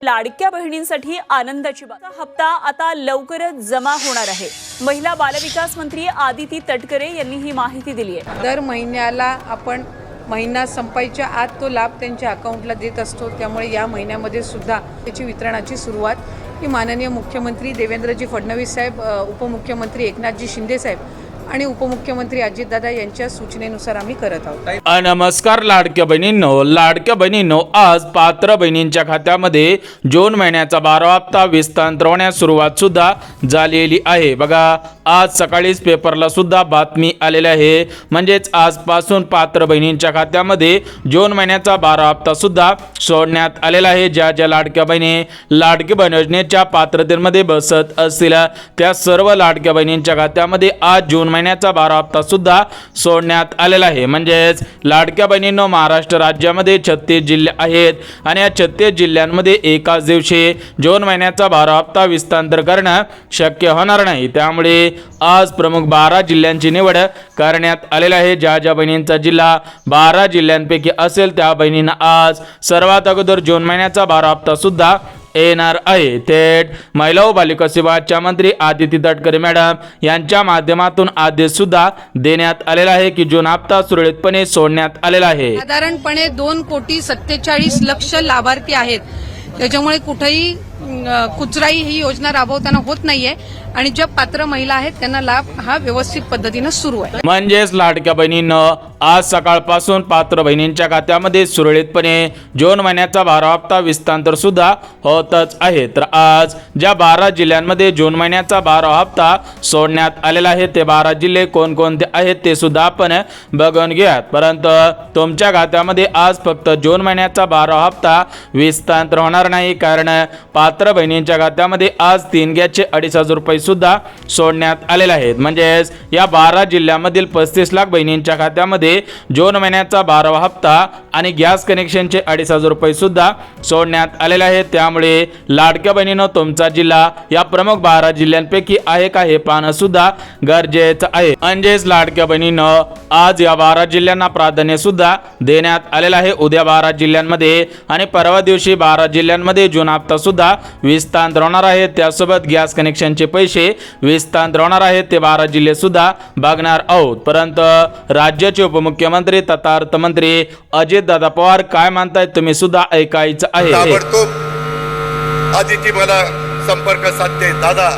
लाडक्या बहिणींसाठी आनंदाची बातमी। हप्ता आता लवकरच जमा होणार आहे। महिला बालविकास मंत्री आदिती तटकरे यांनी ही माहिती दिली आहे। दर महिन्याला आपण महिना संपायच्या आत तो लाभ त्यांच्या अकाउंटला देत असतो। त्यामुळे या महिन्यामध्ये सुद्धा त्याची वितरणाची सुरुवात ही माननीय मुख्यमंत्री देवेंद्रजी फडणवीस साहेब, उपमुख्यमंत्री एकनाथजी शिंदे साहेब आणि उपमुख्यमंत्री अजितदादा यांच्या सूचनेनुसार आम्ही करत आहोत। नमस्कार लाडक्या बहिणींनो, आज पात्र बहिणींच्या खात्यामध्ये जून महिन्याचा 12 हप्ता विस्तार होण्यास सुरुवात सुद्धा झालेली आहे। बघा, आज सकाळीच पेपरला सुद्धा बातमी आलेली आहे। म्हणजेच आजपासून पात्र बहिणींच्या खात्यामध्ये जून महिन्याचा 12 हप्ता सुद्धा सोडण्यात आलेला आहे। ज्या लाडक्या बहिणी लाडकी बहीण योजनेच्या पात्रतेमध्ये बसत असतील त्या सर्व लाडक्या बहिणींच्या खात्यामध्ये आज जून महिन्याचा 12 हप्ता सुद्धा सोडण्यात आलेला आहे। म्हणजेच लाडक्या बहिणींनो, महाराष्ट्र राज्यामध्ये 36 जिल्हे आहेत आणि या 36 जिल्ह्यांमध्ये एकाच दिवशी जून महिन्याचा 12 हप्ता विस्तार करणं शक्य होणार नाही। त्यामुळे आज प्रमुख 12 जिल्ह्यांची निवड करण्यात आलेली आहे। ज्या बहिणींचा जिल्हा 12 जिल्ह्यांपैकी असेल त्या बहिणींना आज सर्वात अगोदर जून महिन्याचा 12 हप्ता सुद्धा येणार आहे। थेट महिला व बालिका विभागाच्या मंत्री आदिती तटकरे मॅडम यांच्या माध्यमातून आदेश सुद्धा देण्यात आलेला आहे की जून हप्ता सुरळीतपणे सोडण्यात आलेला आहे। साधारणपणे 2,47,00,000 लाभार्थी आहेत। त्याच्यामुळे कुठेही कुचराई ही योजना राबवताना होत नाहीये आणि ज्या पात्र महिला आहेत त्यांना लाभ हा व्यवस्थित पद्धतीने सुरू आहे। म्हणजेच लाडक्या बहिणींनो, आज सकाळपासून पात्र बहिणींच्या खात्यामध्ये सुरळीतपणे जून महिन्याचा 12 हप्ता विस्तार सुद्धा होतच आहे। तर आज ज्या 12 जिल्ह्यांमध्ये जून महिन्याचा 12 हप्ता सोडण्यात आलेला आहे ते 12 जिल्हे कोणकोणते आहेत ते सुद्धा आपण बघून घेऊयात। परंतु तुमच्या खात्यामध्ये आज फक्त जून महिन्याचा 12 हप्ता विस्तार होणार नाही, कारण पात्र बहिणींच्या खात्यामध्ये आज 3 गॅसचे 2,500 रुपये सुद्धा सोडण्यात आलेले आहेत। म्हणजेच या 12 जिल्ह्यामधील 35 लाख बहिणींच्या खात्यामध्ये जून महिन्याचा 12 हप्ता आणि गॅस कनेक्शनचे 2,500 रुपये सुद्धा सोडण्यात आलेले आहेत। त्यामुळे लाडक्या बहिणींनो, तुमचा जिल्हा या प्रमुख 12 जिल्ह्यांपैकी आहे का हे पाहणं सुद्धा गरजेचं आहे। म्हणजेच लाडक्या बहिणींनो, आज या 12 जिल्ह्यांना प्राधान्य सुद्धा देण्यात आलेलं आहे। उद्या 12 जिल्ह्यांमध्ये आणि परवा दिवशी 12 जिल्ह्यांमध्ये जून हप्ता सुद्धा विस्तार होणार आहे। त्यासोबत गॅस कनेक्शनचे पैसे विस्तार होणार आहेत ते 12 जिल्हे सुद्धा बघणार आहोत। परंतु राज्याचे उपमुख्यमंत्री तथा अर्थमंत्री अजितदादा पवार काय म्हणतायत तुम्ही सुद्धा ऐकायचं आहे। आदिती मला संपर्क साधते, दादा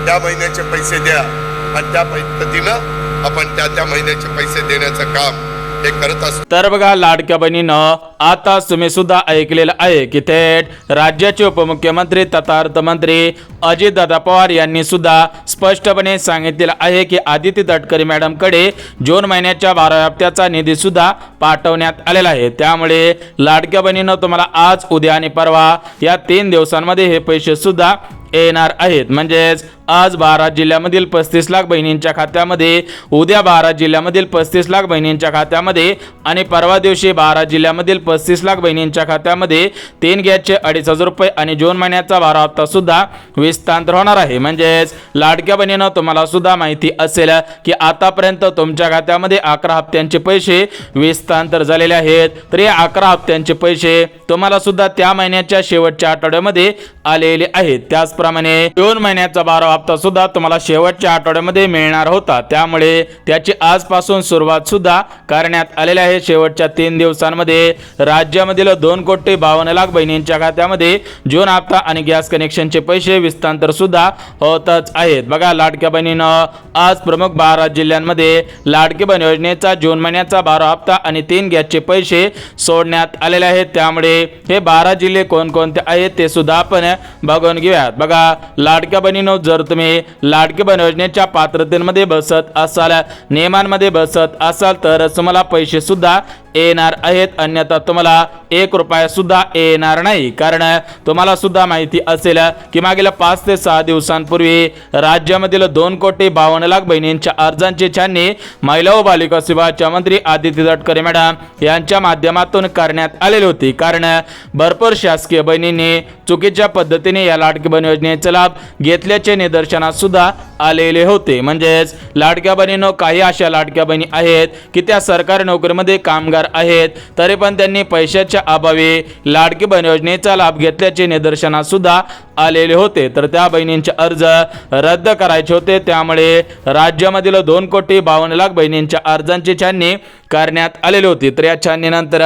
त्या महिन्याचे पैसे द्या आणि त्या पद्धतीनं आपण त्या महिन्याचे पैसे देण्याचं काम हे करत असतो। तर बघा लाडक्या बहिणीनं, आता तुम्ही सुद्धा ऐकलेलं आहे की थेट राज्याचे उपमुख्यमंत्री तथा अर्थमंत्री अजितदादा पवार यांनी सुद्धा स्पष्टपणे सांगितलेलं आहे की आदिती तटकरे मॅडम कडे जून महिन्याच्या 12 हप्त्याचा निधी सुद्धा पाठवण्यात आलेला आहे। त्यामुळे लाडक्या बहिणीनं, तुम्हाला आज, उद्या आणि परवा या 3 दिवसांमध्ये हे पैसे सुद्धा येणार आहेत। म्हणजेच आज 12 जिल्ह्यामधील 35 लाख बहिणींच्या खात्यामध्ये, उद्या 12 जिल्ह्यामधील 35 लाख बहिणींच्या खात्यामध्ये आणि परवा दिवशी 12 जिल्ह्यामधील 35 लाख बहिणींच्या खात्यामध्ये 3 गॅसचे 2,500 रुपये आणि जून महिन्याचा 12 हप्ता सुद्धा विस्तार होणार आहे। म्हणजेच लाडक्या बहिणींनो, तुम्हाला सुद्धा माहिती असेल की आतापर्यंत तुमच्या खात्यामध्ये 11 हप्त्यांचे पैसे विस्तार झालेले आहेत। तर या 11 हप्त्यांचे पैसे तुम्हाला सुद्धा त्या महिन्याच्या शेवटच्या आठवड्यामध्ये आलेले आहेत। त्याचप्रमाणे जून महिन्याचा 12 हप्ता सुद्धा तुम्हाला शेवटच्या आठवड्यामध्ये मिळणार होता। त्यामुळे त्याची आजपासून सुरुवात सुद्धा करण्यात आलेली आहे। शेवटच्या 3 दिवसांमध्ये राज्यामधील 2,52,00,000 बहिणींच्या खात्यामध्ये जून हप्ता आणि गॅस कनेक्शनचे पैसे विस्तार सुद्धा होतच आहेत। बघा लाडक्या बहिणीनं, आज प्रमुख 12 जिल्ह्यांमध्ये लाडकी बहीण योजनेचा जून महिन्याचा 12 हप्ता आणि 3 गॅसचे पैसे सोडण्यात आलेले आहेत। त्यामुळे हे 12 जिल्हे कोणकोणते आहेत ते सुद्धा आपण बघून घेऊयात। बघा लाडक्या बहिणींनो, जर तुम्ही लाडकी बहीण योजनेच्या पात्रतेमध्ये बसत असाल, नियमांमध्ये बसत असाल तर तुम्हाला पैसे सुद्धा येणार आहेत, अन्यथा तुम्हाला 1 रुपया सुद्धा येणार नाही। कारण तुम्हाला सुद्धा माहिती असेल की मागील 5 ते 6 दिवसांपूर्वी राज्यामधील 2,52,00,000 बहिणींच्या अर्जांची छाननी महिला व बालिका विभागाच्या मंत्री आदिती तटकरे मॅडम यांच्या माध्यमातून करण्यात आलेली होती। कारण भरपूर शासकीय बहिणींनी चुकीच्या पद्धतीने या लाडकी बहीण योजनेचा लाभ घेतल्याचे निदर्शनास सुद्धा आलेले होते. म्हणजेच लाडक्या बहिणींनो, काही अशा लाडक्या बहिणी आहेत की त्या सरकारी नोकरीमध्ये कामगार आहेत, तरी पण त्यांनी पैशाच्या अभावी लाडकी बहीण योजनेचा लाभ घेतल्याचे निदर्शनास सुद्धा आलेले होते. तर त्या बहिणींचे अर्ज रद्द करायचे होते. त्यामुळे राज्यामधील 2,52,00,000 बहिणींच्या अर्जांची छाननी करण्यात आलेली होती. तर या छाननीनंतर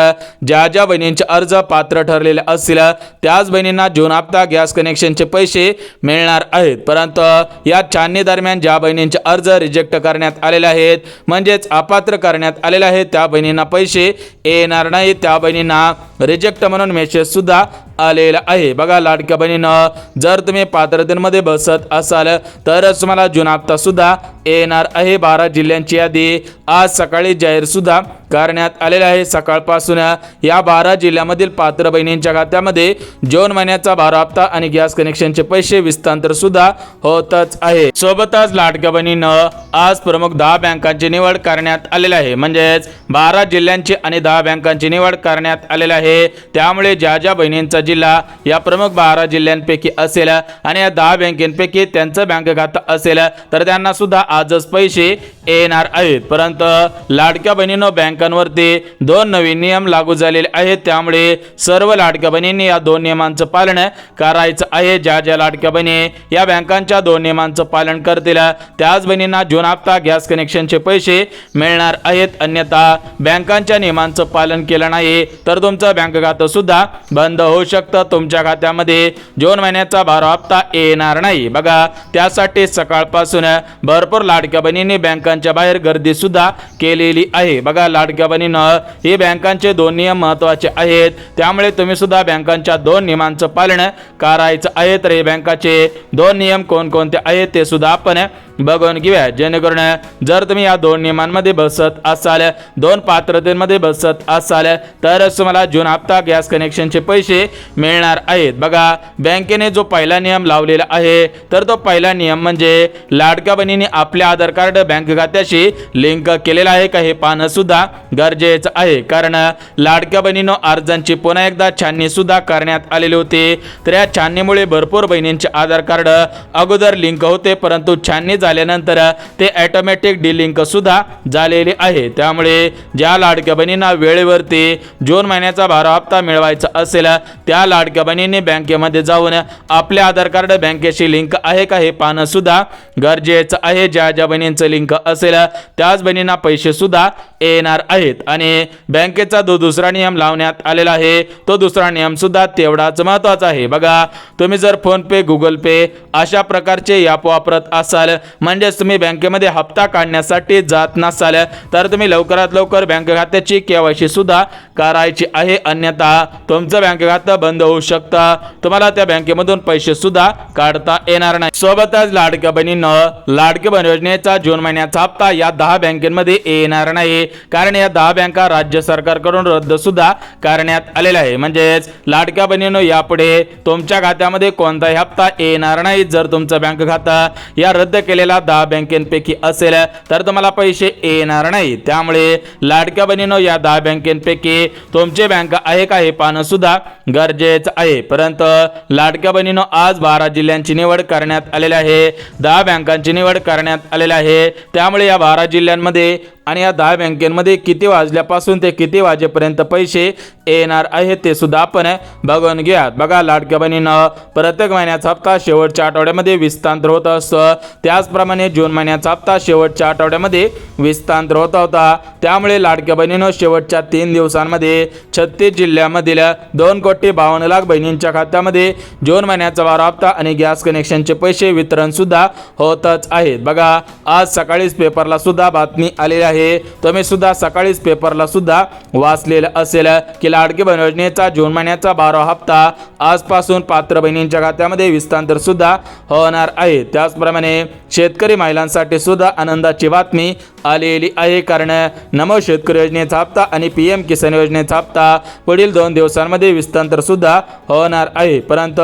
ज्या ज्या बहिणींचे अर्ज पात्र ठरलेले असतील त्याच बहिणींना जून हप्ता गॅस कनेक्शनचे पैसे मिळणार आहेत. परंतु या छाननी दरम्यान ज्या बहिणींचे अर्ज रिजेक्ट करण्यात आलेले आहेत, म्हणजेच अपात्र करण्यात आलेले आहेत, त्या बहिणींना पैसे येणार नाही. त्या बहिणींना रिजेक्ट म्हणून मेसेज सुद्धा आलेला आहे. बघा लाडक्या बहिणींनो, जर तुम्ही पात्रतेमध्ये बसत असाल तरच तुम्हाला जून हप्ता सुद्धा येणार आहे. 12 जिल्ह्यांची यादी आज सकाळी जाहीर सुद्धा करण्यात आलेला आहे. सकाळपासून या 12 जिल्ह्यामधील पात्र बहिणींच्या खात्यामध्ये जून महिन्याचा 12 हप्ता आणि गॅस कनेक्शनचे पैसे विस्तांतर सुद्धा होतच आहे. सोबतच लाडक्या बहिणींनो, आज प्रमुख 10 बँकांची निवड करण्यात आलेली आहे. म्हणजेच 12 जिल्ह्यांची आणि 10 बँकांची निवड करण्यात आलेली आहे. त्यामुळे ज्या ज्या बहिणींचा जिल्हा या प्रमुख 12 जिल्ह्यांपैकी असेल आणि या 10 बँकेपैकी त्यांचं बँक खातं असेल तर त्यांना सुद्धा आजच पैसे येणार आहेत. परंतु लाडक्या बहिणींनो, बँकांवरती 2 नवीन नियम लागू झालेले आहेत. त्यामुळे सर्व लाडक्या बहिणींनी या 2 नियमांचं पालन करायचं आहे. ज्या ज्या लाडक्या बहिणी या बँकांच्या 2 नियमांचं पालन करतील त्याच बहिणींना जून हप्ता गॅस कनेक्शनचे पैसे मिळणार आहेत. अन्यथा बँकांच्या नियमांचं पालन केलं नाही तर तुमचं बँक खातं सुद्धा बंद होऊ शकतं. तुमच्या खात्यामध्ये जून महिन्याचा 12 हप्ता येणार नाही. बघा, त्यासाठी सकाळपासून भरपूर लाडक्या बहिणींनी बँकांच्या बाहेर गर्दी सुद्धा केलेली आहे. बघा लाडक्या बहिणींनो, हे बँकांचे 2 नियम महत्त्वाचे आहेत. त्यामुळे तुम्ही सुद्धा बँकांच्या 2 नियमांचं पालन करायचं आहे. तर हे बँकाचे 2 नियम कोणकोणते आहेत ते सुद्धा आपण बघून घेऊया, जेणेकरून जर तुम्ही या 2 नियमांमध्ये बसत असाल, 2 पात्रतेमध्ये बसत असाल तरच तुम्हाला जून हप्ता गॅस कनेक्शनचे पैसे मिळणार आहेत. बघा, बँकेने जो पहिला नियम लावलेला आहे तर तो पहिला नियम म्हणजे लाडक्या बहिणींनी आपले आधार कार्ड बँक खात्याशी लिंक केलेलं आहे का हे पाहणं सुद्धा गरजेचं आहे. कारण लाडक्या बहिणींनो, अर्जांची पुन्हा एकदा छाननी सुद्धा करण्यात आलेली होती. तर या छाननीमुळे भरपूर बहिणींचे आधार कार्ड अगोदर लिंक होते, परंतु छाननी झाल्यानंतर ते ऑटोमॅटिक डिलिंक सुद्धा झालेले आहे. त्यामुळे ज्या लाडक्या बहिणींना वेळेवरती जून महिन्याचा 12 हप्ता मिळवायचा असेल त्या लाडक्या बहिणींनी बँकेमध्ये जाऊन आपले आधार कार्ड बँकेशी लिंक आहे का हे पाहणं सुद्धा गरजेचं आहे. ज्या ज्या बहिणींचं लिंक असेल त्याच बहिणींना पैसे सुद्धा येणार आहेत. आणि बँकेचा जो दुसरा नियम लावण्यात आलेला आहे तो दुसरा नियम सुद्धा तेवढाच महत्त्वाचा आहे. बघा, तुम्ही जर फोन पे, गुगल पे अशा प्रकारचे ॲप वापरत असाल, म्हणजेच तुम्ही बँकेमध्ये हप्ता काढण्यासाठी जात नसाल तर तुम्ही लवकरात लवकर बँक खात्याची KYC सुद्धा करायची आहे. अन्यथा तुमचं बँक खातं बंद होऊ शकतं. तुम्हाला त्या बँकेमधून पैसे सुद्धा काढता येणार नाही. सोबतच लाडक्या बहिणींनो, लाडकी बहीण योजनेचा जून महिन्याचा हप्ता या 10 बँकेमध्ये येणार नाही. कारण या 10 बँका राज्य सरकारकडून रद्द सुद्धा करण्यात आलेला आहे. म्हणजेच लाडक्या बहिणींनो, यापुढे तुमच्या खात्यामध्ये कोणताही हप्ता येणार नाही. जर तुमचं बँक खातं या रद्द केलेल्या 10 बँकेपैकी असेल तर तुम्हाला पैसे येणार नाही. त्यामुळे लाडक्या बहिणींनो, या 10 बँकेपैकी तुमचे बँक आहे का हे पाहणं सुद्धा गरजेचं आहे. परंतु लाडक्या बहिणींनो, आज 12 जिल्ह्यांची निवड करण्यात आलेली आहे, 10 बँकांची निवड करण्यात आलेली आहे. त्यामुळे या 12 जिल्ह्यांमध्ये आणि या 10 बँकेमध्ये किती वाजल्यापासून ते किती वाजेपर्यंत पैसे येणार आहेत ते सुद्धा आपण बघून घ्या. बघा लाडक्या बहिणींनो, प्रत्येक महिन्याचा हप्ता शेवटच्या आठवड्यामध्ये विस्तांतर होत असतो. त्याचप्रमाणे जून महिन्याचा हप्ता शेवटच्या आठवड्यामध्ये विस्तांतर होत होता. त्यामुळे लाडक्या बहिणींनो, शेवटच्या 3 दिवसांमध्ये 36 जिल्ह्यामधील 2,52,00,000 बहिणींच्या खात्यामध्ये जून महिन्याचा 12 हप्ता आणि गॅस कनेक्शनचे पैसे वितरण सुद्धा होतच आहेत. बघा, आज सकाळीच पेपरला सुद्धा बातमी आलेली आहे. तुम्ही सुद्धा सकाळीच पेपरला सुद्धा वाचलेलं असेल की लाडकी बहीण योजनेचा जून महिन्याचा 12 हप्ता आजपासून पात्र बहिणींच्या खात्यामध्ये विस्तांतर सुद्धा होणार आहे. त्याचप्रमाणे शेतकरी महिलांसाठी सुद्धा आनंदाची बातमी आलेली आहे. कारण नमो शेतकरी योजनेचा हप्ता आणि PM किसान योजनेचा हप्ता पुढील 2 दिवसांमध्ये विस्तांतर सुद्धा होणार आहे. परंतु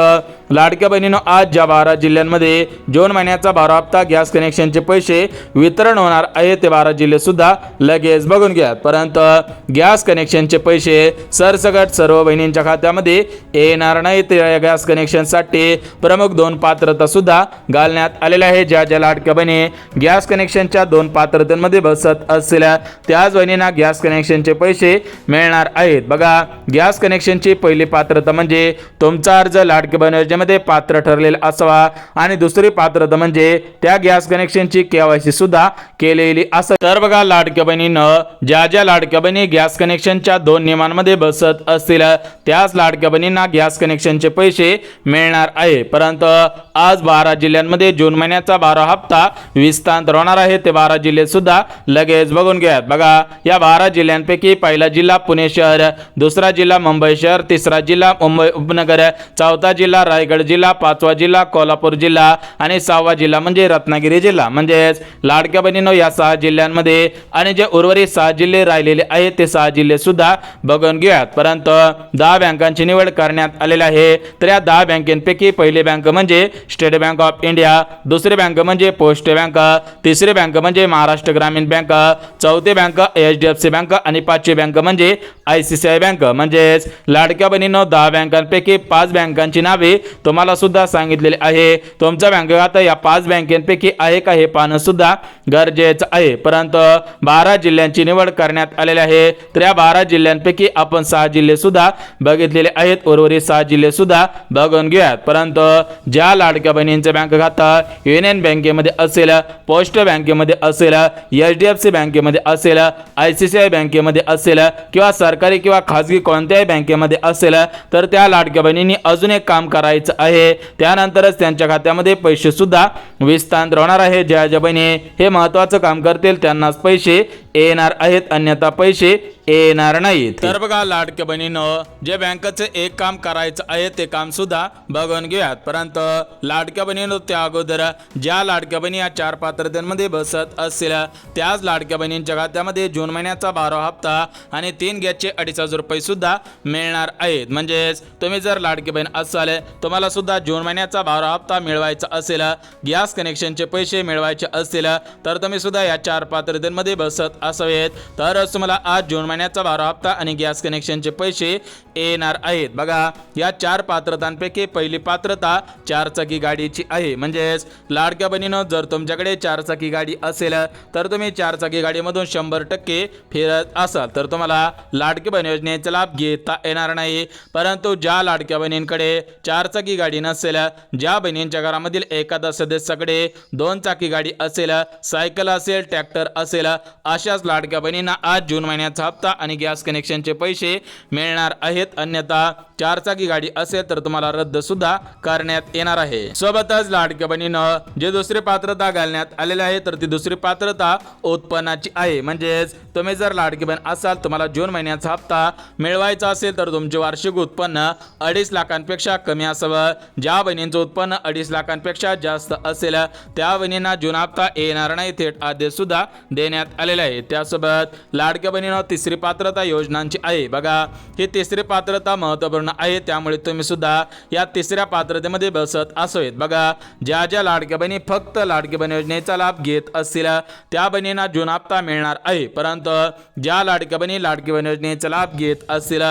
लाडक्या बहिणीनो, आज ज्या 12 जिल्ह्यांमध्ये जून महिन्याचा 12 हप्ता गॅस कनेक्शनचे पैसे वितरण होणार आहे ते 12 जिल्हे सुद्धा लगेच बघून घ्या. परंतु गॅस कनेक्शनचे पैसे सरसकट सर्व बहिणींच्या खात्यामध्ये येणार नाहीत. या गॅस कनेक्शनसाठी प्रमुख 2 पात्रता सुद्धा घालण्यात आलेल्या आहे. ज्या ज्या लाडक्या बहिणी गॅस कनेक्शनच्या 2 पात्रतेमध्ये बसत असलेल्या त्याच बहिणींना गॅस कनेक्शनचे पैसे मिळणार आहेत. बघा, गॅस कनेक्शनची पहिली पात्रता म्हणजे तुमचा अर्ज लाडकी बहीण योजनेमध्ये पात्र ठरलेला असावा आणि दुसरी पात्रता म्हणजे त्या गॅस कनेक्शनची KYC सुद्धा केलेली असेल. तर बघा लाडक्या बहिणीनं, ज्या ज्या लाडक्या बहिणी गॅस कनेक्शनच्या 2 नियमांमध्ये बसत असतील त्याच लाडक्या बहिणींना गॅस कनेक्शनचे पैसे मिळणार आहे. परंतु आज 12 जिल्ह्यांमध्ये जून महिन्याचा 12 हप्ता विस्तार होणार आहे ते 12 जिल्हे सुद्धा लगेच बघून घ्या. बघा, या 12 जिल्ह्यांपैकी पहिला जिल्हा पुणे शहर, दुसरा जिल्हा मुंबई शहर, तिसरा जिल्हा मुंबई उपनगर, चौथा जिल्हा रायगड जिल्हा, 5वा जिल्हा कोल्हापूर जिल्हा आणि 6वा जिल्हा म्हणजे रत्नागिरी जिल्हा. म्हणजेच लाडक्या बहिणींनो, या 6 जिल्ह्यांमध्ये आणि जे उर्वरित 6 जिल्हे राहिलेले आहेत ते 6 जिल्हे सुद्धा बघून घ्या. परंतु 10 बँकांची निवड करण्यात आलेली आहे. तर या 10 बँकेपैकी पहिली बँक म्हणजे स्टेट बँक ऑफ इंडिया, दुसरी बँक म्हणजे पोस्ट बँक, तिसरी बँक म्हणजे महाराष्ट्र ग्रामीण बँक, चौथी बँक HDFC बँक आणि 5वी बँक म्हणजे ICICI बँक. म्हणजेच लाडक्या बहिणींनो, 10 बँकांपैकी 5 बँकांची नावे तुम्हाला सुद्धा सांगितलेली आहे. तुमचा बँक खाता या 5 बँकेपैकी आहे का हे पाहणं सुद्धा गरजेचं आहे. परंतु 12 जिल्ह्यांची निवड करण्यात आलेली आहे. तर या 12 जिल्ह्यांपैकी आपण 6 जिल्हे सुद्धा बघितलेले आहेत, उर्वरित 6 जिल्हे सुद्धा बघून घेऊयात. परंतु ज्या लाडक्या बहिणींचं बँक खातं युनियन बँकेमध्ये असेल, पोस्ट बँकेमध्ये असेल, HDFC बँकेमध्ये असेल, ICICI बँकेमध्ये असेल किंवा सरकारी किंवा खाजगी कोणत्याही बँकेमध्ये असेल तर त्या लाडक्या बहिणींनी अजून एक काम करायचं आहे. त्यानंतरच त्यांच्या खात्यामध्ये पैसे सुद्धा विस्तार होणार आहे. ज्या ज्या बहिणी हे महत्त्वाचं काम करतील त्यांनाच पैसे येणार आहेत, अन्यथा पैसे येणार नाहीत. तर बघा लाडक्या बहिणीनं, जे बँकेचं एक काम करायचं आहे ते काम सुद्धा बघून घेऊयात. परंतु लाडक्या बहिणीनं, त्या अगोदर ज्या लाडक्या बहिणी या 4 पात्रतेमध्ये बसत असतील त्याच लाडक्या बहिणींच्या खात्यामध्ये जून महिन्याचा 12 हप्ता आणि 3 गॅसचे 2,500 रुपये सुद्धा मिळणार आहेत. म्हणजेच तुम्ही जर लाडकी बहीण असाल, तुम्हाला सुद्धा जून महिन्याचा 12 हप्ता मिळवायचा असेल, गॅस कनेक्शनचे पैसे मिळवायचे असतील तर तुम्ही सुद्धा या 4 पात्रतेमध्ये बसत असावेत. तरच तुम्हाला आज जून महिन्याचा 12 हप्ता आणि गॅस कनेक्शनचे पैसे येणार आहेत. बघा, या 4 पात्रतांपैकी पहिली पात्रता 4 चाकी गाडीची आहे. म्हणजेच लाडक्या बहिणीनं, जर तुमच्याकडे 4 चाकी गाडी असेल तर तुम्ही 4 चाकी गाडीमधून 100% फिरत असाल तर तुम्हाला लाडकी बहीण योजनेचा लाभ घेता येणार नाही. परंतु ज्या लाडक्या बहिणींकडे 4 चाकी गाडी नसेल, ज्या बहिणींच्या घरामधील एखादा सदस्याकडे 2 चाकी गाडी असेल, सायकल असेल, ट्रॅक्टर असेल, अशाच लाडक्या बहिणींना आज जून महिन्याचा हप्ता आणि गॅस कनेक्शनचे पैसे मिळणार आहेत. अन्यथा 4 चाकी गाडी असेल तर तुम्हाला रद्द सुद्धा करण्यात येणार आहे. सोबतच लाडक्या बहिणीनं, जे दुसरी पात्रता घालण्यात आलेली आहे तर ती दुसरी पात्रता उत्पन्नाची आहे. म्हणजेच तुम्ही जर लाडकी बहीण असाल, तुम्हाला जून महिन्याचा हप्ता मिळवायचा असेल तर तुमचे वार्षिक उत्पन्न 2.5 लाखांपेक्षा कमी असावं. ज्या बहिणींचं उत्पन्न 2.5 लाखांपेक्षा जास्त असेल त्या बहिणींना जून हप्ता येणार नाही, थेट आदेश सुद्धा देण्यात आलेले आहे. त्यासोबत लाडक्या बहिणीनं, तिसरी पात्रता योजनांची आहे. बघा, ही तिसरी पात्रता महत्त्वपूर्ण आहे, त्यामुळे तुम्ही सुद्धा या तिसऱ्या पात्रतेमध्ये बसत असावेत. बघा, ज्या ज्या लाडक्या बहिणी फक्त लाडकी बहीण योजनेचा लाभ घेत असतील त्या बहिणींना जून हप्ता मिळणार आहे. परंतु ज्या लाडक्या बहिणी लाडकी बहीण योजनेचा लाभ घेत असतील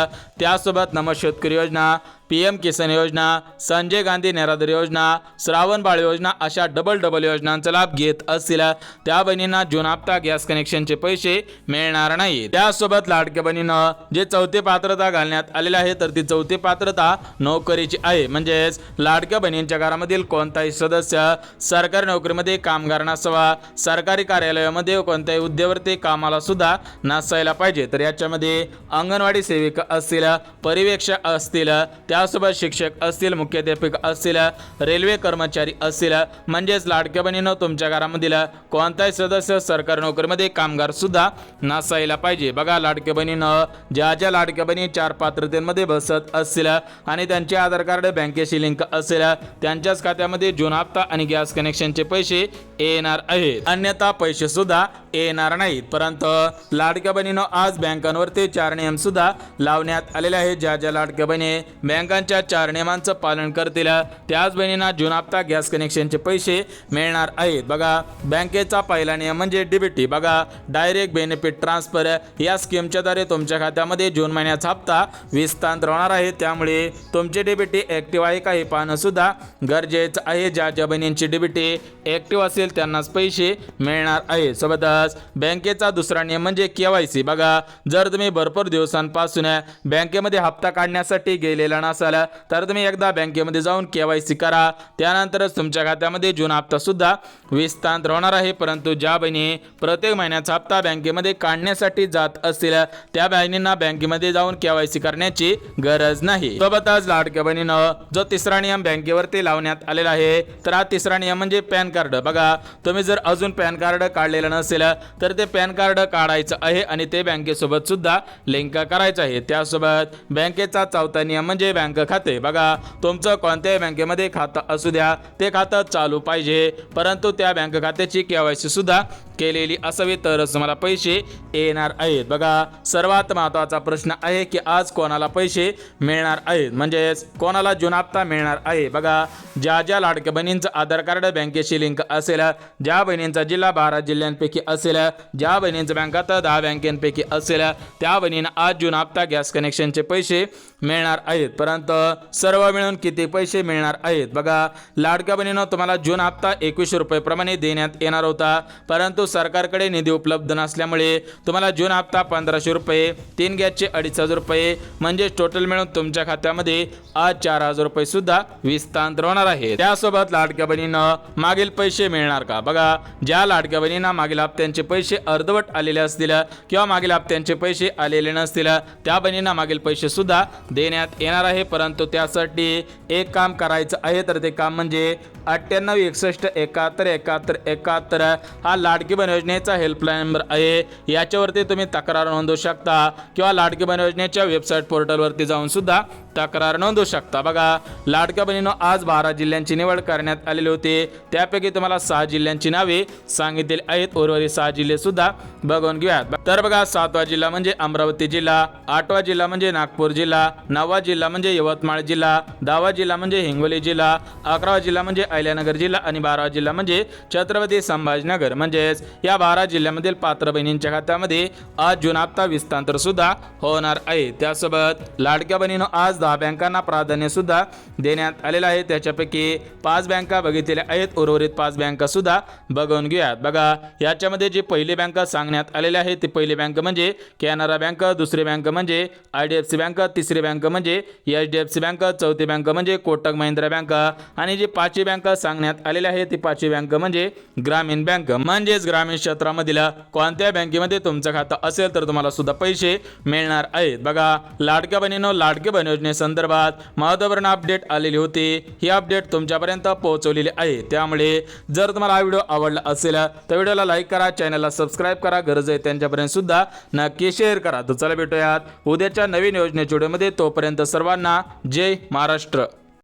त्यासोबत नमो शेतकरी योजना, PM किसान योजना, संजय गांधी निराधार योजना, श्रावण बाळ योजना अशा डबल योजनांचा लाभ घेत असतील त्या बहिणींना जून हप्ता गॅस कनेक्शनचे पैसे मिळणार नाही. त्यासोबत लाडक्या बहिणीनं, जे 4थी पात्रता घालण्यात आलेली आहे तर ती 4थी पात्रता नोकरीची आहे. म्हणजेच लाडक्या बहिणींच्या घरामधील कोणताही सदस्य सरकारी नोकरीमध्ये कामगार नसावा, सरकारी कार्यालयामध्ये कोणत्याही हुद्द्यावरती कामाला सुद्धा नसायला पाहिजे. तर याच्यामध्ये अंगणवाडी सेविका असतील, पर्यवेक्षक असतील, त्यासोबत शिक्षक असतील, मुख्याध्यापक असतील, रेल्वे कर्मचारी असतील. म्हणजेच लाडक्या बहिणीनं, तुमच्या घरामधील कोणताही सदस्य सरकारी नोकरीमध्ये कामगार सुद्धा नसायला पाहिजे. बघा लाडक्या बहिणीनं, ज्या ज्या लाडक्या बहिणी 4 पात्रतेमध्ये बसत असतील आणि त्यांचे आधार कार्ड बँकेशी लिंक असेल त्यांच्याच खात्यामध्ये जून हप्ता आणि गॅस कनेक्शनचे पैसे येणार आहेत, अन्यथा पैसे सुद्धा येणार नाहीत. परंतु लाडक्या बहिणीनं आज बँकांवरती 4 नियम सुद्धा लावण्यात आलेले आहेत. ज्या ज्या लाडक्या बहिणी बँकांच्या 4 नियमांचं पालन करतील त्याच बहिणींना जून हप्ता गॅस कनेक्शनचे पैसे मिळणार आहेत. बघा, बँकेचा पहिला नियम म्हणजे डीबीटी. बघा, डायरेक्ट बेनिफिट ट्रान्सफर या स्कीमच्या द्वारे तुमच्या खात्यामध्ये जून महिन्याचा हप्ता हस्तांतर होणार आहे. त्यामुळे तुमचे डीबीटी ऍक्टिव्ह आहे का हे पाहणं सुद्धा गरजेचं आहे. ज्या ज्या बहिणींची डीबीटी ऍक्टिव्ह असेल त्यांनाच पैसे मिळणार आहे. सोबतच बँकेचा दुसरा नियम म्हणजे केवायसी. बघा, जर तुम्ही भरपूर दिवसांपासून बँकेमध्ये हप्ता काढण्यासाठी गेलेला नसाल तर तुम्ही एकदा बँकेमध्ये जाऊन केवायसी करा. त्यानंतरच तुमच्या खात्यामध्ये जून हप्ता सुद्धा हस्तांतर होणार आहे. परंतु ज्या बहिणी प्रत्येक महिन्याचा हप्ता बँकेमध्ये काढण्यासाठी जात असतील त्या बहिणींना बँकेमध्ये जाऊन केवायसी करण्याची गरज नाही. सोबतच लाडक्या बहिणीनं जो तिसरा नियम बँकेवरती लावण्यात आलेला आहे तर हा तिसरा नियम म्हणजे पॅन कार्ड. बघा, तुम्ही जर अजून पॅन कार्ड काढलेलं नसेल तर ते पॅन कार्ड काढायचं आहे आणि ते बँकेसोबत सुद्धा लिंक करायचं आहे. त्यासोबत बँकेचा चौथा नियम म्हणजे बँक खाते. बघा, तुमचं कोणत्याही बँकेमध्ये खातं असू द्या ते खातं चालू पाहिजे, परंतु त्या बँक खात्याची केवायसी सुद्धा केलेली असावी तरच तुम्हाला पैसे येणार आहेत. बघा, सर्वात महत्त्वाचा प्रश्न आहे की आज कोणाला पैसे मिळणार आहेत, म्हणजेच कोणाला जून हप्ता मिळणार आहे. बघा, ज्या ज्या लाडक्या बहिणींचं आधार कार्ड बँकेशी लिंक असेल, ज्या बहिणींचा जिल्हा 12 जिल्ह्यांपैकी असेल, ज्या बहिणींचं बँक खातं 10 बँकेपैकी असेल त्या बहिणींना आज जून हप्ता गॅस कनेक्शनचे पैसे मिळणार आहेत. परंतु सर्व मिळून किती पैसे मिळणार आहेत? बघा, लाडक्या बहिणीनं तुम्हाला जून हप्ता 2100 रुपये प्रमाणे देण्यात येणार होता, परंतु सरकारकडे निधी उपलब्ध नसल्यामुळे तुम्हाला जून हप्ता 1500 रुपये, 3 गॅसचे 2500 रुपये म्हणजे टोटल मिळून तुमच्या खात्यामध्ये आज 4000 रुपये सुद्धा हस्तांतर होणार आहे. त्यासोबत लाडक्या बहिणीनं मागील पैसे मिळणार का? बघा, ज्या लाडक्या बहिणींना मागील हप्त्यांचे पैसे अर्धवट आलेले असतील किंवा मागील हप्त्यांचे पैसे आलेले नसतील त्या बहिणींना मागील पैसे सुद्धा देण्यात येणार आहे. परंतु त्यासाठी एक काम करायचं आहे, तर ते काम म्हणजे 98 61 71 71 71 हा लाडकी बहीण योजनेचा हेल्पलाईन नंबर आहे. याच्यावरती तुम्ही तक्रार नोंदवू शकता किंवा लाडकी बहीण योजनेच्या वेबसाईट पोर्टलवरती जाऊन सुद्धा तक्रार नोंदवू शकता. बघा, लाडक्या बहिणीनं आज 12 जिल्ह्यांची निवड करण्यात आलेली होती. त्यापैकी तुम्हाला 6 जिल्ह्यांची नावे सांगितलेली आहेत. उर्वरित 6 जिल्हे सुद्धा बघून घेऊयात. तर बघा, 7वा जिल्हा म्हणजे अमरावती जिल्हा, 8वा जिल्हा म्हणजे नागपूर जिल्हा, 9वा जिल्हा म्हणजे यवतमाळ जिल्हा, 10वा जिल्हा म्हणजे हिंगोली जिल्हा, 11वा जिल्हा म्हणजे अहिल्यानगर जिल्हा आणि 12वा जिल्हा म्हणजे छत्रपती संभाजीनगर. म्हणजेच या 12 जिल्ह्यामधील पात्र बहिणींच्या खात्यामध्ये आज जून हप्ता हस्तांतर सुद्धा होणार आहे. त्यासोबत लाडक्या बहिणीनं आज 10 बँकांना प्राधान्य सुद्धा देण्यात आलेलं आहे. त्याच्यापैकी 5 बँका बघितलेल्या आहेत, उर्वरित 5 बँका सुद्धा बघून घेऊयात. बघा, याच्यामध्ये जी पहिली बँक सांगण्यात आलेली आहे ती पहिली बँक म्हणजे कॅनरा बँक, दुसरी बँक म्हणजे IDFC बँक, तिसरी बँक म्हणजे HDFC बँक, चौथी बँक म्हणजे कोटक महिंद्रा बँक आणि जी 5वी बँक सांगण्यात आलेली आहे ती 5वी बँक म्हणजे ग्रामीण बँक. म्हणजेच ग्रामीण क्षेत्रामधील कोणत्या बँकेमध्ये तुमचं खातं असेल तर तुम्हाला सुद्धा पैसे मिळणार आहेत. बघा, लाडक्या बहिणीनं लाडकी बहीण योजनेसंदर्भात महत्त्वपूर्ण अपडेट आलेली होती. ही अपडेट तुमच्यापर्यंत पोहोचवलेली आहे. त्यामुळे जर तुम्हाला हा व्हिडिओ आवडला असेल तर व्हिडिओला लाईक करा, चॅनलला सबस्क्राईब करा, गरज आहे त्यांच्यापर्यंत सुद्धा नक्की शेअर करा. तर चला भेटूयात उद्याच्या नवीन योजनेच्या व्हिडिओमध्ये. तोपर्यंत सर्वांना जय महाराष्ट्र.